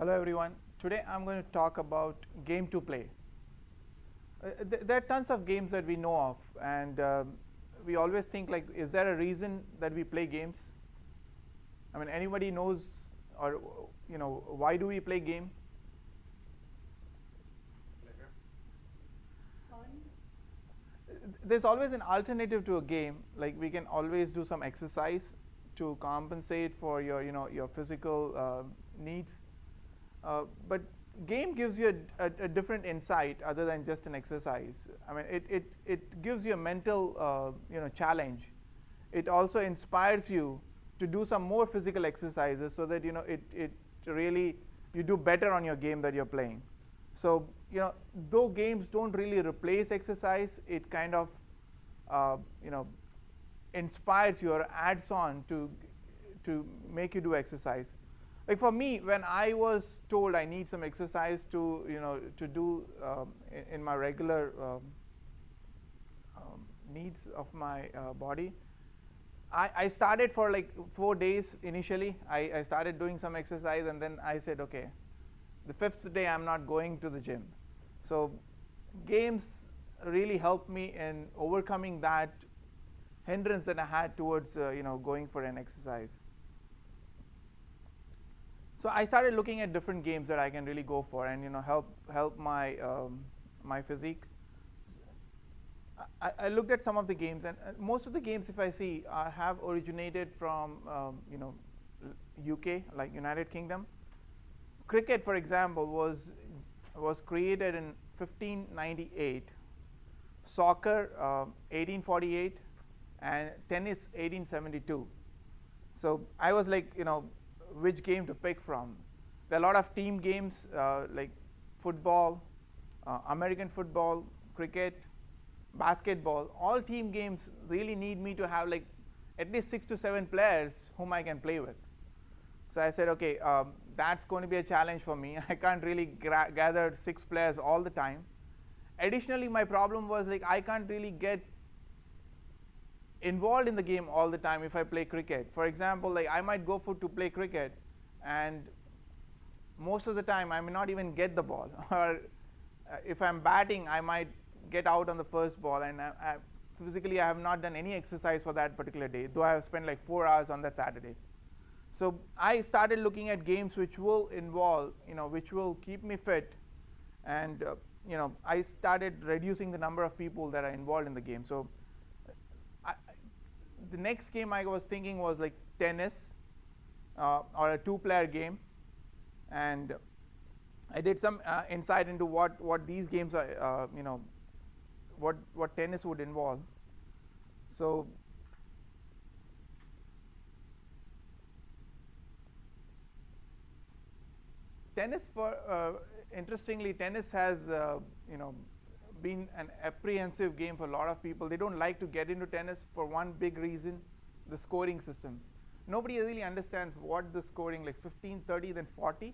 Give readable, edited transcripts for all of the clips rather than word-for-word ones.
Hello everyone. Today I'm going to talk about game to play. There are tons of games that we know of, and we always think like, is there a reason that we play games? I mean, anybody knows, or why do we play game? Pleasure. Fun. There's always an alternative to a game. Like we can always do some exercise to compensate for your physical needs. But game gives you a different insight other than just an exercise. I mean, it gives you a mental challenge. It also inspires you to do some more physical exercises so that it really you do better on your game that you're playing. So though games don't really replace exercise, it kind of inspires you or adds on to make you do exercise. Like for me, when I was told I need some exercise to do in my regular needs of my body, I started for like 4 days initially. I started doing some exercise, and then I said, okay, the 5th day I'm not going to the gym. So games really helped me in overcoming that hindrance that I had towards going for an exercise. So I started looking at different games that I can really go for and help my my physique. I looked at some of the games, and most of the games, if I see, have originated from UK, like United Kingdom. Cricket, for example, was created in 1598. Soccer 1848, and tennis 1872. So I was like, which game to pick from. There are a lot of team games like football, American football, cricket, basketball. All team games really need me to have like at least 6 to 7 players whom I can play with. So I said, okay, that's going to be a challenge for me. I can't really gather 6 players all the time. Additionally, my problem was like I can't really get involved in the game all the time if I play cricket. For example, like I might go to play cricket, and most of the time I may not even get the ball. Or if I'm batting, I might get out on the first ball, and physically I have not done any exercise for that particular day, though I have spent like 4 hours on that Saturday. So I started looking at games which will involve, which will keep me fit, and I started reducing the number of people that are involved in the game. So the next game I was thinking was like tennis or a 2-player game, and I did some insight into what these games are, what tennis would involve. So tennis, interestingly, tennis has been an apprehensive game for a lot of people. They don't like to get into tennis for one big reason: the scoring system. Nobody really understands what the scoring, like 15, 30, then 40.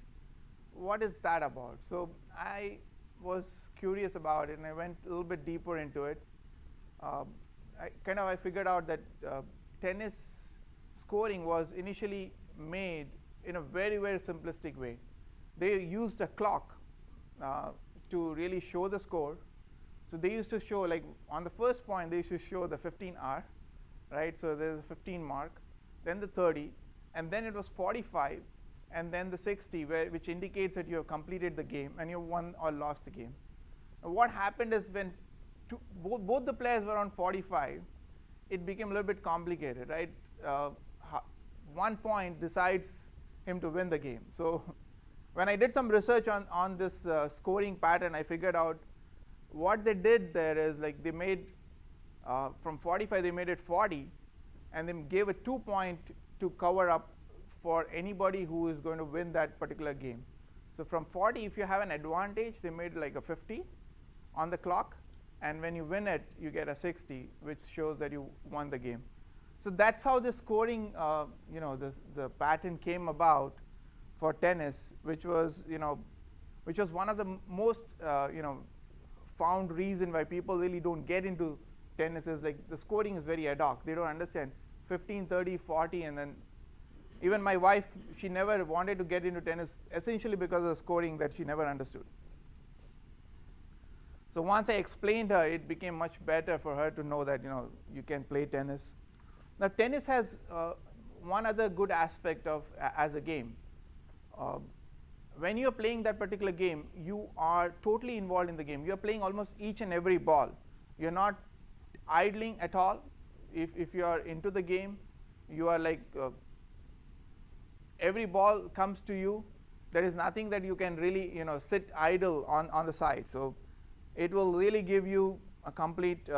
What is that about? So I was curious about it, and I went a little bit deeper into it. I figured out that tennis scoring was initially made in a very, very simplistic way. They used a clock to really show the score. So they used to show, like on the first point, they used to show the 15R, right? So there's a 15 mark, then the 30, and then it was 45, and then the 60, which indicates that you have completed the game and you won or lost the game. And what happened is when both the players were on 45, it became a little bit complicated, right? 1 point decides him to win the game. So when I did some research on this scoring pattern, I figured out what they did there is like they made from 45 they made it 40, and then gave a 2 point to cover up for anybody who is going to win that particular game. So from 40, if you have an advantage, they made like a 50 on the clock, and when you win it, you get a 60, which shows that you won the game. So that's how the scoring, the pattern came about for tennis, which was one of the most found reason why people really don't get into tennis is like the scoring is very ad hoc. They don't understand 15, 30, 40, and then Even my wife, she never wanted to get into tennis, essentially because of the scoring that she never understood. So once I explained her, it became much better for her to know that you can play tennis. Now tennis has one other good aspect of as a game. When you are playing that particular game, you are totally involved in the game. You are playing almost each and every ball. You're not idling at all. If you are into the game, you are like every ball comes to you. There is nothing that you can really sit idle on the side. So it will really give you a complete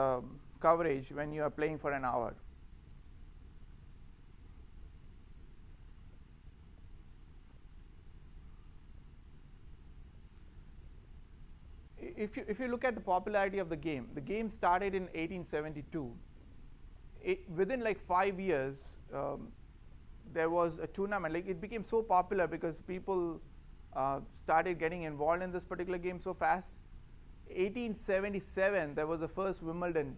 coverage when you are playing for an hour. If you look at the popularity of the game started in 1872. Within like 5 years, there was a tournament. Like, it became so popular because people started getting involved in this particular game so fast. 1877, there was the first Wimbledon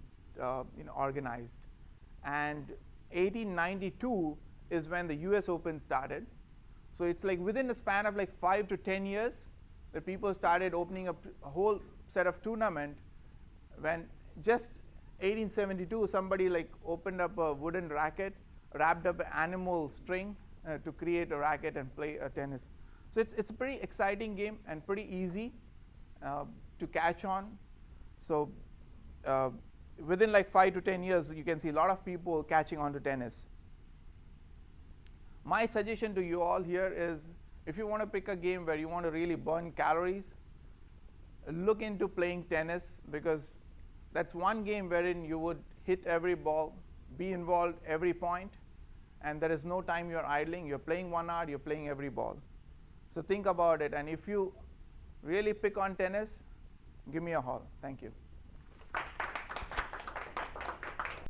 organized, and 1892 is when the US Open started. So it's like within a span of like 5 to 10 years that people started opening up a whole set of tournament. When just 1872, somebody like opened up a wooden racket, wrapped up an animal string to create a racket and play a tennis. So it's a pretty exciting game and pretty easy to catch on. So within like 5 to 10 years, you can see a lot of people catching on to tennis. My suggestion to you all here is, if you want to pick a game where you want to really burn calories, look into playing tennis, because that's one game wherein you would hit every ball, be involved every point, and there is no time you're idling. You're playing 1 hour, you're playing every ball. So think about it, and if you really pick on tennis, give me a call. Thank you.